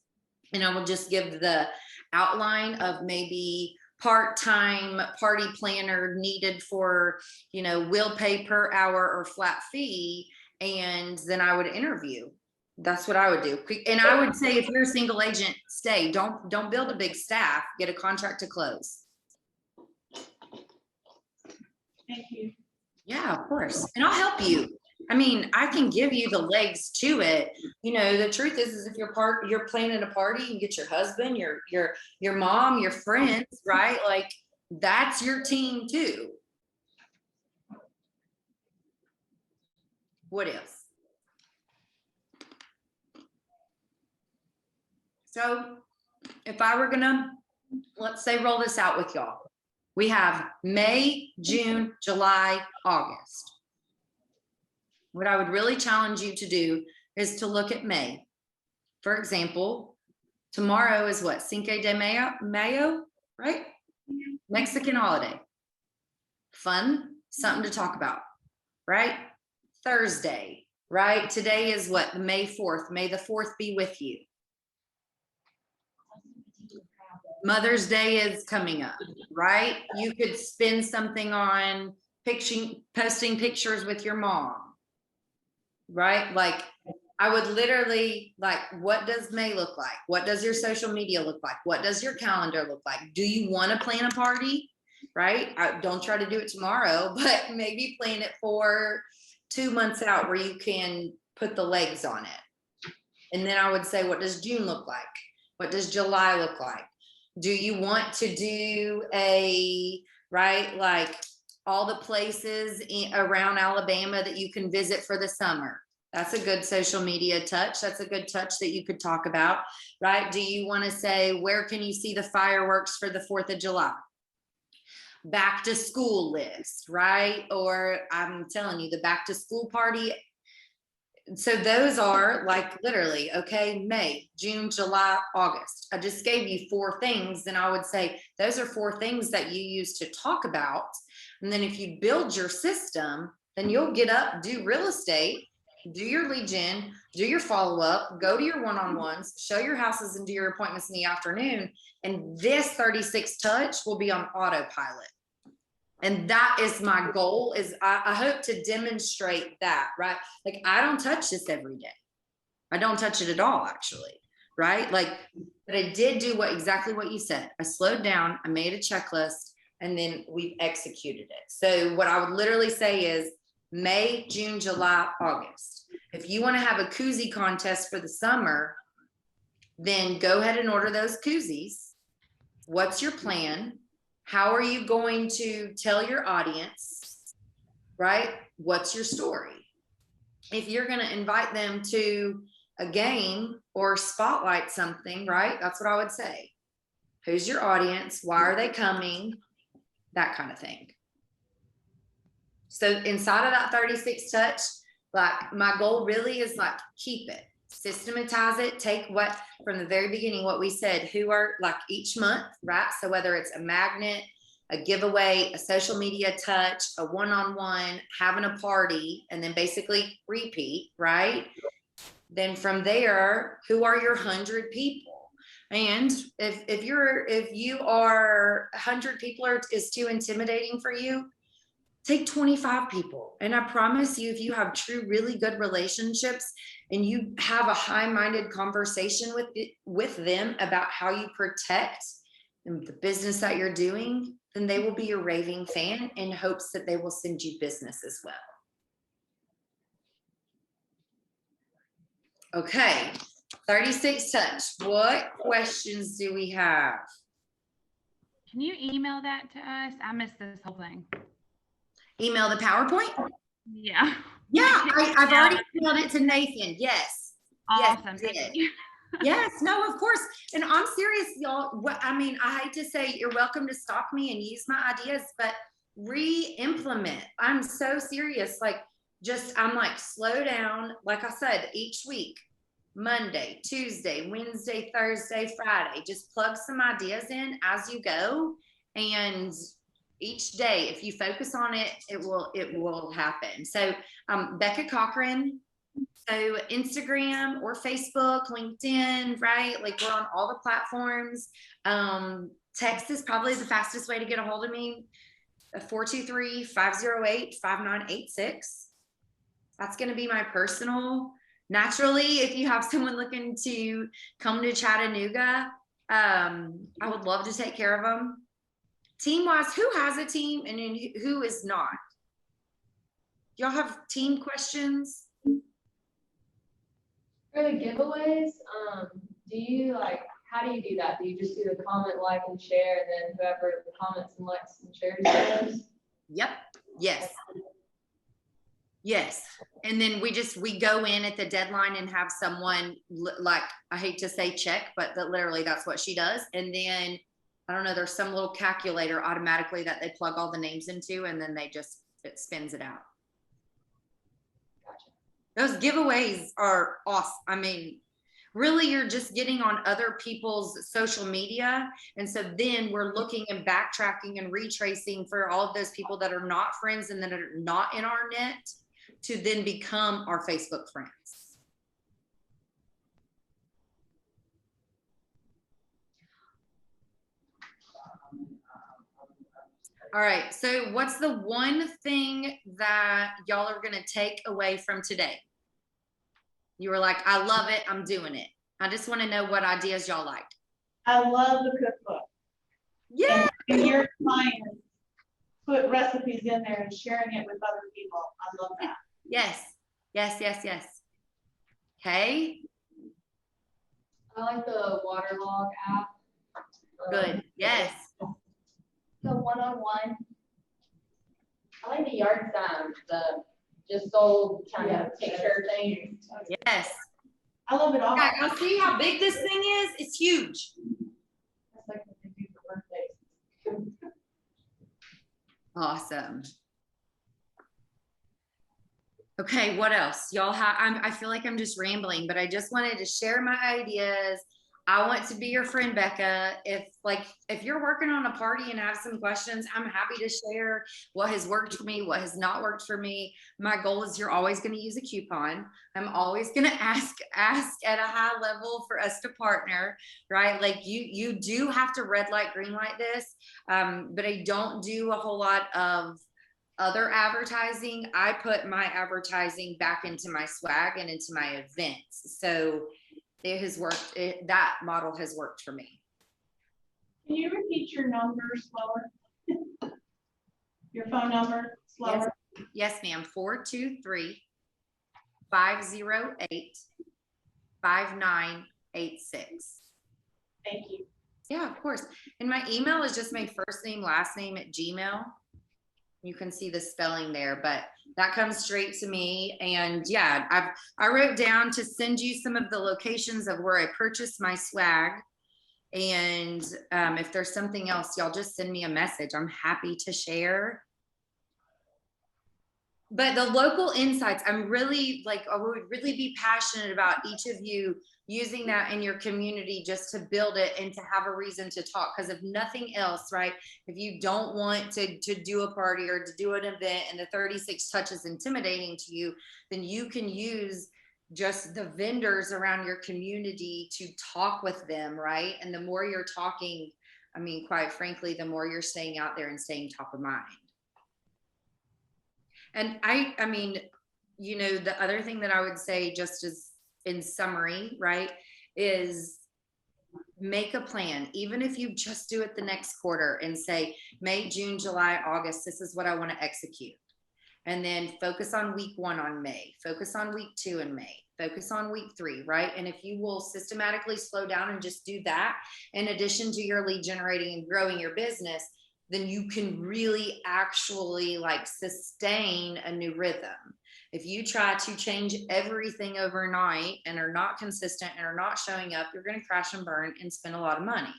Speaker 2: and I will just give the outline of maybe part-time party planner needed for, will pay per hour or flat fee, and then I would interview. That's what I would do. And I would say, if you're a single agent, stay. Don't build a big staff. Get a contract to close.
Speaker 5: Thank you.
Speaker 2: Yeah, of course. And I'll help you. I mean, I can give you the legs to it. The truth is if you're planning a party, you get your husband, your mom, your friends, right? Like, that's your team too. What else? So if I were gonna, let's say, roll this out with y'all, we have May, June, July, August. What I would really challenge you to do is to look at May. For example, tomorrow is what? Cinco de Mayo, right? Mexican holiday. Fun, something to talk about, right? Thursday, right? Today is what? May 4th. May the 4th be with you. Mother's Day is coming up, right? You could spend something on posting pictures with your mom, right? Like, I would literally, like, what does May look like? What does your social media look like? What does your calendar look like? Do you want to plan a party, right? Don't try to do it tomorrow, but maybe plan it for 2 months out where you can put the legs on it. And then I would say, what does June look like? What does July look like? Do you want to do like all the places around Alabama that you can visit for the summer? That's a good social media touch. That's a good touch that you could talk about, right? Do you want to say, where can you see the fireworks for the 4th of July? Back to school list, right? Or I'm telling you, the back to school party. So those are like literally, okay, May, June, July, August. I just gave you 4 things. And I would say those are 4 things that you use to talk about. And then if you build your system, then you'll get up, do real estate, do your lead gen, do your follow-up, go to your one-on-ones, show your houses, and do your appointments in the afternoon. And this 36 touch will be on autopilot. And that is my goal, is I hope to demonstrate that, right? Like, I don't touch this every day. I don't touch it at all, actually, right? Like, but I did do exactly what you said. I slowed down, I made a checklist, and then we executed it. So what I would literally say is May, June, July, August. If you want to have a koozie contest for the summer, then go ahead and order those koozies. What's your plan? How are you going to tell your audience, right? What's your story? if you're going to invite them to a game or spotlight something, right? That's what I would say. Who's your audience? Why are they coming? That kind of thing. So inside of that 36 touch, like my goal really is like keep it, systematize it, take what from the very beginning, what we said, who are like each month, right? So whether it's a magnet, a giveaway, a social media touch, a one-on-one, having a party, and then basically repeat, right? Then from there, who are your 100 people? And if you are 100 people is too intimidating for you, take 25 people. And I promise you, if you have true, really good relationships and you have a high-minded conversation with them about how you protect the business that you're doing, then they will be your raving fan in hopes that they will send you business as well. Okay, 36 touch. What questions do we have?
Speaker 8: Can you email that to us? I missed this whole thing.
Speaker 2: Email the PowerPoint?
Speaker 8: Yeah.
Speaker 2: Yeah, I've already emailed it to Nathan. Yes.
Speaker 8: Awesome.
Speaker 2: Yes,
Speaker 8: Thank you.
Speaker 2: Yes, no, of course. And I'm serious, y'all. I mean, I hate to say you're welcome to stalk me and use my ideas, but re-implement. I'm so serious. Like, I'm like, slow down. Like I said, each week, Monday, Tuesday, Wednesday, Thursday, Friday, just plug some ideas in as you go. And each day, if you focus on it, it will happen. So Bekah Cochran, so Instagram or Facebook, LinkedIn, right? Like we're on all the platforms. Text is probably the fastest way to get a hold of me. 423-508-5986. That's going to be my personal. Naturally, if you have someone looking to come to Chattanooga, I would love to take care of them. Team-wise, who has a team and who is not? Y'all have team questions?
Speaker 7: For the giveaways, do you how do you do that? Do you just do the comment, like, and share, and then whoever comments and likes and shares those?
Speaker 2: Yep. Yes. Yes. And then we go in at the deadline and have someone like, I hate to say check, but literally that's what she does. And then I don't know, there's some little calculator automatically that they plug all the names into, and then it spins it out. Those giveaways are awesome. I mean, really, you're just getting on other people's social media. And so then we're looking and backtracking and retracing for all of those people that are not friends and that are not in our net to then become our Facebook friends. All right. So what's the one thing that y'all are going to take away from today? You were like, I love it. I'm doing it. I just want to know what ideas y'all liked.
Speaker 5: I love the cookbook.
Speaker 2: Yeah.
Speaker 5: And your clients put recipes in there and sharing it with other people. I love that.
Speaker 2: Yes. Yes, yes, yes. Okay.
Speaker 7: I like the Waterlog app.
Speaker 2: Good. Yes.
Speaker 6: The one-on-one.
Speaker 7: I like the yard signs, the just old kind of picture thing.
Speaker 2: Yes.
Speaker 5: I love it all.
Speaker 2: Yeah, y'all see how big this thing is? It's huge.
Speaker 7: That's like what they do for birthdays.
Speaker 2: Awesome. Okay, what else? Y'all have, I feel like I'm just rambling, but I just wanted to share my ideas. I want to be your friend, Bekah. If you're working on a party and have some questions, I'm happy to share what has worked for me, what has not worked for me. My goal is you're always going to use a coupon. I'm always going to ask at a high level for us to partner, right? Like you do have to red light, green light this, but I don't do a whole lot of other advertising. I put my advertising back into my swag and into my events. So it has worked. That model has worked for me.
Speaker 5: Can you repeat your number slower? Your phone number slower?
Speaker 2: Yes, ma'am. 423-508-5986.
Speaker 5: Thank you.
Speaker 2: Yeah, of course. And my email is just my first name, last name @gmail. You can see the spelling there, but that comes straight to me. And yeah, I wrote down to send you some of the locations of where I purchased my swag. And if there's something else, y'all just send me a message. I'm happy to share. But the local insights, I'm really like, I would really be passionate about each of you using that in your community just to build it and to have a reason to talk. Because if nothing else, right, if you don't want to do a party or to do an event and the 36 touch is intimidating to you, then you can use just the vendors around your community to talk with them, right? And the more you're talking, I mean, quite frankly, the more you're staying out there and staying top of mind. And I mean, you know, the other thing that I would say, just as in summary, right, is make a plan. Even if you just do it the next quarter and say, May, June, July, August, this is what I want to execute. And then focus on week 1 on May, focus on week 2 in May, focus on week 3, right? And if you will systematically slow down and just do that, in addition to your lead generating and growing your business, then you can really actually like sustain a new rhythm. If you try to change everything overnight and are not consistent and are not showing up, you're going to crash and burn and spend a lot of money,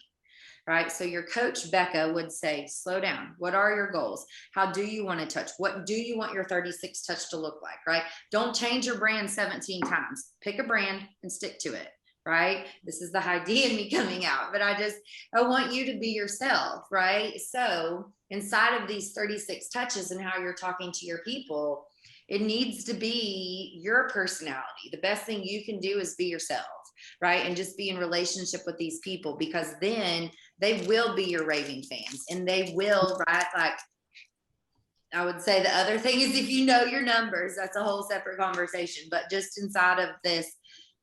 Speaker 2: right? So your coach, Bekah, would say, slow down. What are your goals? How do you want to touch? What do you want your 36 touch to look like, right? Don't change your brand 17 times. Pick a brand and stick to it. Right? This is the idea in me coming out, but I want you to be yourself, right? So inside of these 36 touches and how you're talking to your people, it needs to be your personality. The best thing you can do is be yourself, right? And just be in relationship with these people, because then they will be your raving fans and they will, right? Like, I would say the other thing is, if you know your numbers, that's a whole separate conversation, but just inside of this,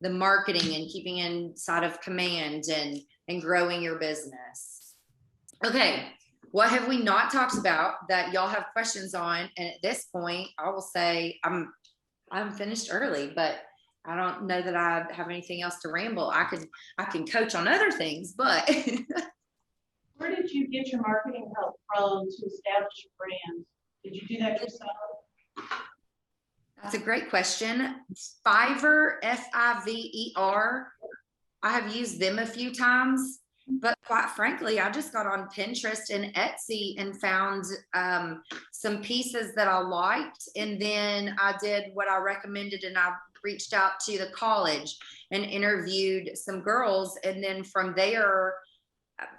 Speaker 2: the marketing and keeping inside of command and growing your business. Okay, what have we not talked about that y'all have questions on? And at this point, I will say I'm finished early, but I don't know that I have anything else to ramble. I can coach on other things, but
Speaker 5: Where did you get your marketing help from to establish your brand? Did you do that yourself?
Speaker 2: That's a great question. Fiverr, Fiver. I have used them a few times, but quite frankly, I just got on Pinterest and Etsy and found some pieces that I liked. And then I did what I recommended, and I reached out to the college and interviewed some girls. And then from there,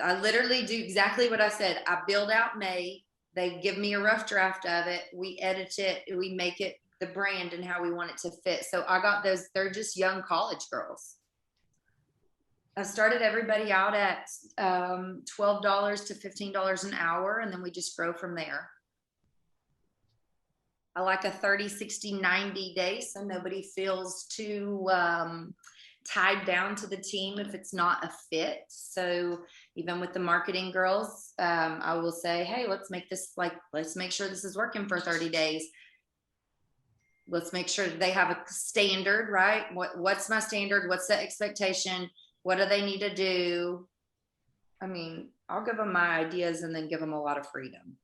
Speaker 2: I literally do exactly what I said. I build out May. They give me a rough draft of it. We edit it. We make it the brand and how we want it to fit. So I got those, they're just young college girls. I started everybody out at $12 to $15 an hour, and then we just grow from there. I like a 30, 60, 90 days, so nobody feels too tied down to the team if it's not a fit. So even with the marketing girls, I will say, hey, let's make sure this is working for 30 days. Let's make sure that they have a standard, right? What's my standard? What's the expectation? What do they need to do? I mean, I'll give them my ideas and then give them a lot of freedom.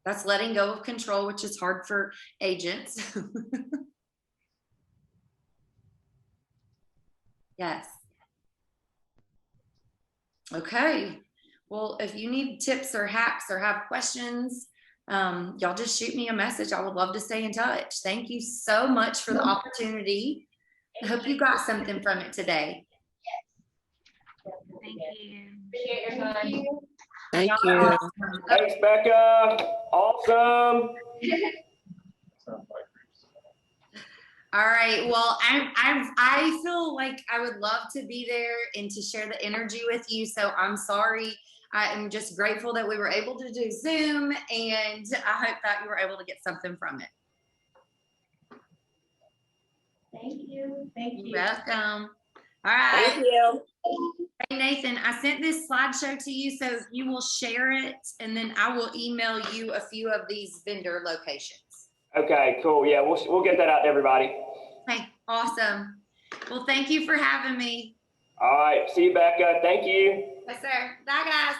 Speaker 2: That's letting go of control, which is hard for agents. Yes. Okay. Well, if you need tips or hacks or have questions, y'all just shoot me a message. I would love to stay in touch. Thank you so much for the opportunity. I hope you got something from it today.
Speaker 8: Thank you.
Speaker 7: Appreciate your time.
Speaker 9: Thank you.
Speaker 1: Thanks, Bekah. Awesome.
Speaker 2: All right. Well, I feel like I would love to be there and to share the energy with you. So I'm sorry. I am just grateful that we were able to do Zoom, and I hope that you were able to get something from it.
Speaker 6: Thank you.
Speaker 5: Thank you.
Speaker 2: You're welcome. All right.
Speaker 9: Thank you.
Speaker 2: Hey, Nathan, I sent this slideshow to you, so you will share it, and then I will email you a few of these vendor locations.
Speaker 1: Okay, cool. Yeah, we'll get that out to everybody.
Speaker 2: Hey, awesome. Well, thank you for having me.
Speaker 1: All right. See you, Bekah. Thank you.
Speaker 2: Yes, sir. Bye, guys.